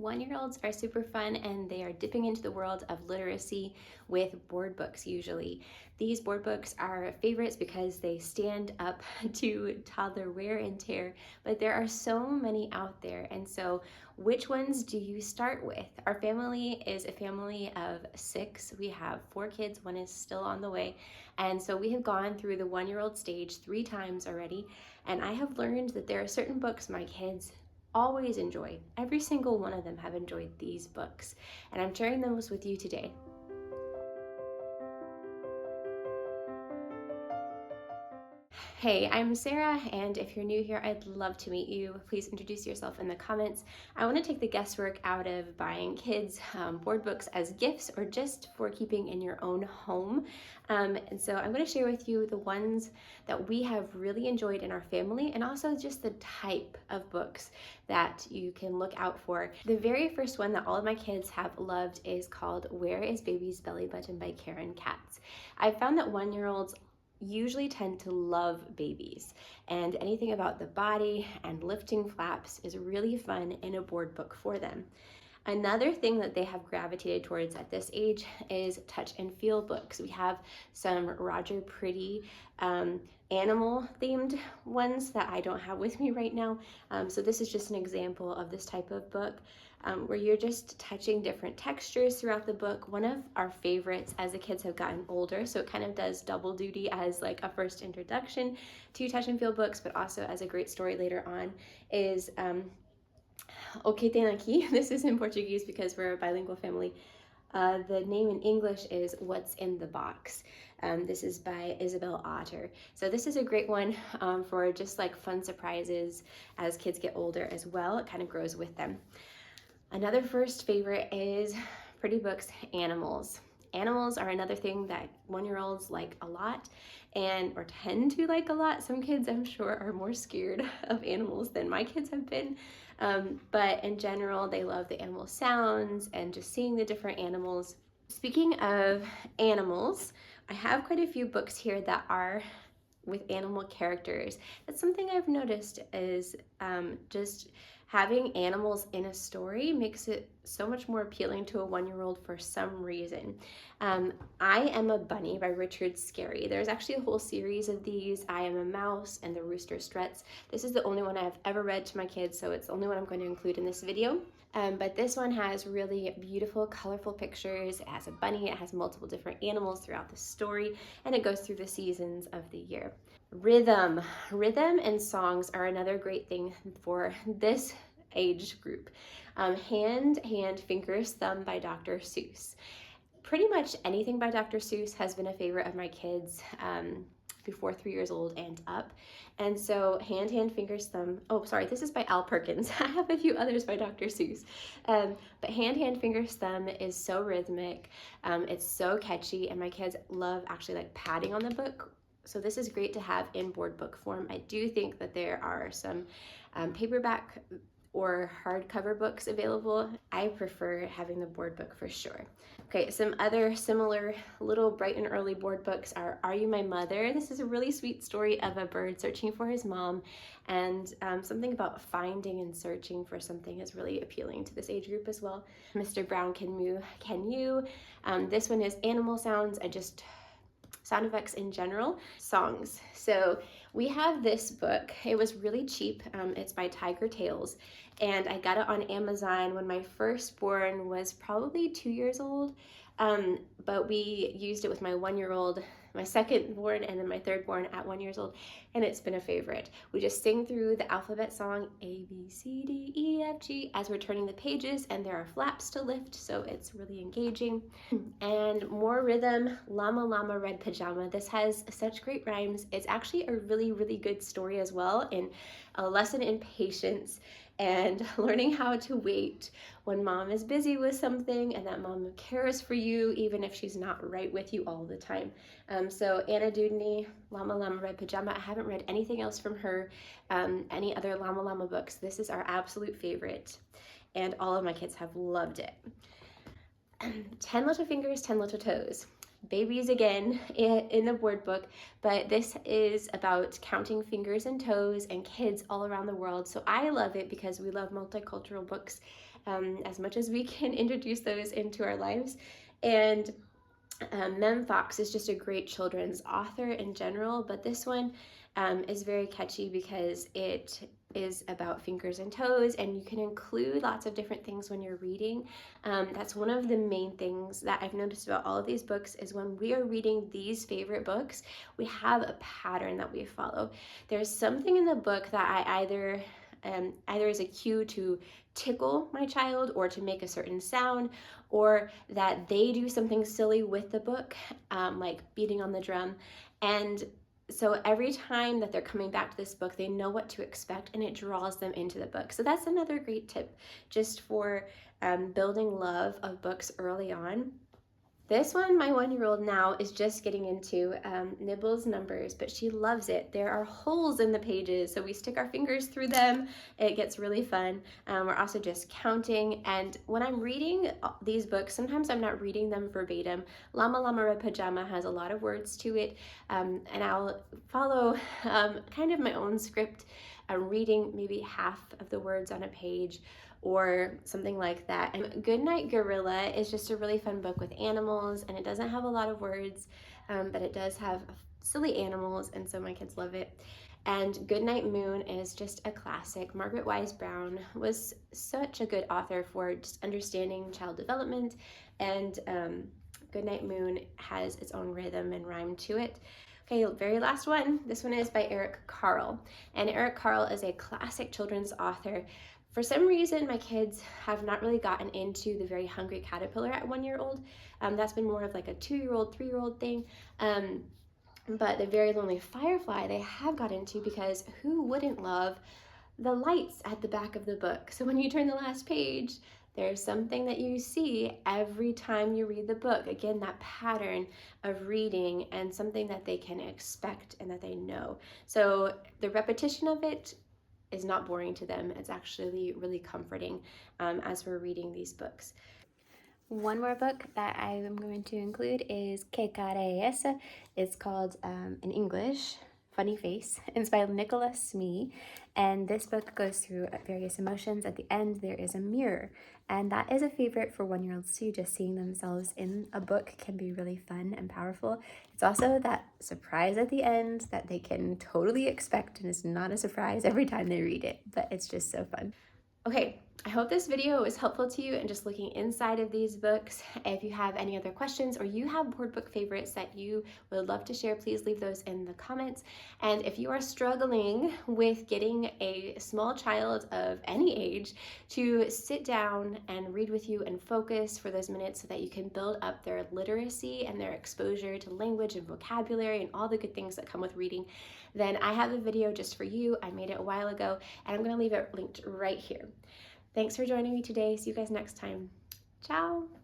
1-year-olds are super fun and they are dipping into the world of literacy with board books usually. These board books are favorites because they stand up to toddler wear and tear, but there are so many out there. And so which ones do you start with? Our family is a family of 6. We have 4 kids, one is still on the way. And so we have gone through the 1-year-old stage 3 times already. And I have learned that there are certain books my kids always enjoy. Every single one of them have enjoyed these books, and I'm sharing those with you today. Hey, I'm Sarah, and if you're new here, I'd love to meet you. Please introduce yourself in the comments. I want to take the guesswork out of buying kids board books as gifts or just for keeping in your own home. And so I'm going to share with you the ones that we have really enjoyed in our family, and also just the type of books that you can look out for. The very first one that all of my kids have loved is called Where is Baby's Belly Button by Karen Katz. I found that 1-year-olds usually tend to love babies, and anything about the body and lifting flaps is really fun in a board book for them. Another thing that they have gravitated towards at this age is touch and feel books. We have some Roger Pretty animal themed ones that I don't have with me right now. So this is just an example of this type of book where you're just touching different textures throughout the book. One of our favorites as the kids have gotten older, so it kind of does double duty as like a first introduction to touch and feel books, but also as a great story later on, is O Que Tem Aqui. This is in Portuguese because we're a bilingual family. The name in English is What's in the Box. This is by Isabel Otter. So this is a great one for just like fun surprises as kids get older as well. It kind of grows with them. Another first favorite is Pretty Books Animals. Animals are another thing that 1-year-olds like a lot or tend to like a lot. Some kids, I'm sure, are more scared of animals than my kids have been. But in general, they love the animal sounds and just seeing the different animals. Speaking of animals, I have quite a few books here that are with animal characters. That's something I've noticed is just having animals in a story makes it so much more appealing to a 1-year-old for some reason. I Am a Bunny by Richard Scarry. There's actually a whole series of these. I Am a Mouse and The Rooster Struts. This is the only one I've ever read to my kids, so it's the only one I'm going to include in this video. But this one has really beautiful, colorful pictures. It has a bunny, it has multiple different animals throughout the story, and it goes through the seasons of the year. Rhythm and songs are another great thing for this age group. Hand, Fingers, Thumb by Dr. Seuss. Pretty much anything by Dr. Seuss has been a favorite of my kids before 3 years old and up. And so Hand, Fingers, Thumb, this is by Al Perkins. I have a few others by Dr. Seuss. But Hand, Fingers, Thumb is so rhythmic. It's so catchy, and my kids love actually like padding on the book. So this is great to have in board book form. I do think that there are some paperback or hardcover books available. I prefer having the board book for sure. Okay, some other similar little bright and early board books are You My Mother? This is a really sweet story of a bird searching for his mom, and something about finding and searching for something is really appealing to this age group as well. Mr. Brown Can Moo, Can You? This one is animal sounds and just sound effects in general. Songs. So we have this book. It was really cheap. It's by Tiger Tales, and I got it on Amazon when my firstborn was probably 2 years old. But we used it with my 1-year-old, my secondborn, and then my thirdborn at 1 year old, and it's been a favorite. We just sing through the alphabet song A, B, C, D, E, F, G as we're turning the pages, and there are flaps to lift, so it's really engaging. And more rhythm, Llama, Red Pajama. This has such great rhymes. It's actually a really, really good story as well, and a lesson in patience and learning how to wait when mom is busy with something and that mom cares for you even if she's not right with you all the time. So Anna Dudney, Llama, Red Pajama. I haven't read anything else from her, any other Llama books. This is our absolute favorite, and all of my kids have loved it. 10 Little Fingers, 10 Little Toes. Babies again in the board book, but this is about counting fingers and toes and kids all around the world. So I love it because we love multicultural books, as much as we can introduce those into our lives. And Mem Fox is just a great children's author in general, but this one is very catchy because it is about fingers and toes, and you can include lots of different things when you're reading. That's one of the main things that I've noticed about all of these books is when we are reading these favorite books, we have a pattern that we follow. There's something in the book that I either as a cue to tickle my child or to make a certain sound, or that they do something silly with the book, like beating on the drum. And so every time that they're coming back to this book, they know what to expect and it draws them into the book. So that's another great tip just for building love of books early on. This one, my 1-year-old now is just getting into nibbles numbers, but she loves it. There are holes in the pages, so we stick our fingers through them. It gets really fun. We're also just counting, and when I'm reading these books, sometimes I'm not reading them verbatim. Llama Llama Red Pajama has a lot of words to it, and I'll follow kind of my own script. I'm reading maybe half of the words on a page, or something like that. And Goodnight Gorilla is just a really fun book with animals, and it doesn't have a lot of words, but it does have silly animals, and so my kids love it. And Goodnight Moon is just a classic. Margaret Wise Brown was such a good author for just understanding child development, and Goodnight Moon has its own rhythm and rhyme to it. Okay, very last one. This one is by Eric Carle, and Eric Carle is a classic children's author. For some reason, my kids have not really gotten into The Very Hungry Caterpillar at 1-year-old. That's been more of like a 2-year-old, 3-year-old thing. But The Very Lonely Firefly, they have got into, because who wouldn't love the lights at the back of the book? So when you turn the last page, there's something that you see every time you read the book. Again, that pattern of reading and something that they can expect and that they know. So the repetition of it is not boring to them. It's actually really comforting as we're reading these books. One more book that I am going to include is Que Cara Esa. It's called, in English, Funny Face. It's by Nicholas Smee, and this book goes through various emotions. At the end, there is a mirror, and that is a favorite for 1-year-olds too. Just seeing themselves in a book can be really fun and powerful. It's also that surprise at the end that they can totally expect, and it's not a surprise every time they read it, but it's just so fun. Okay, I hope this video was helpful to you and just looking inside of these books. If you have any other questions or you have board book favorites that you would love to share, please leave those in the comments. And if you are struggling with getting a small child of any age to sit down and read with you and focus for those minutes so that you can build up their literacy and their exposure to language and vocabulary and all the good things that come with reading, then I have a video just for you. I made it a while ago, and I'm going to leave it linked right here. Thanks for joining me today. See you guys next time. Ciao.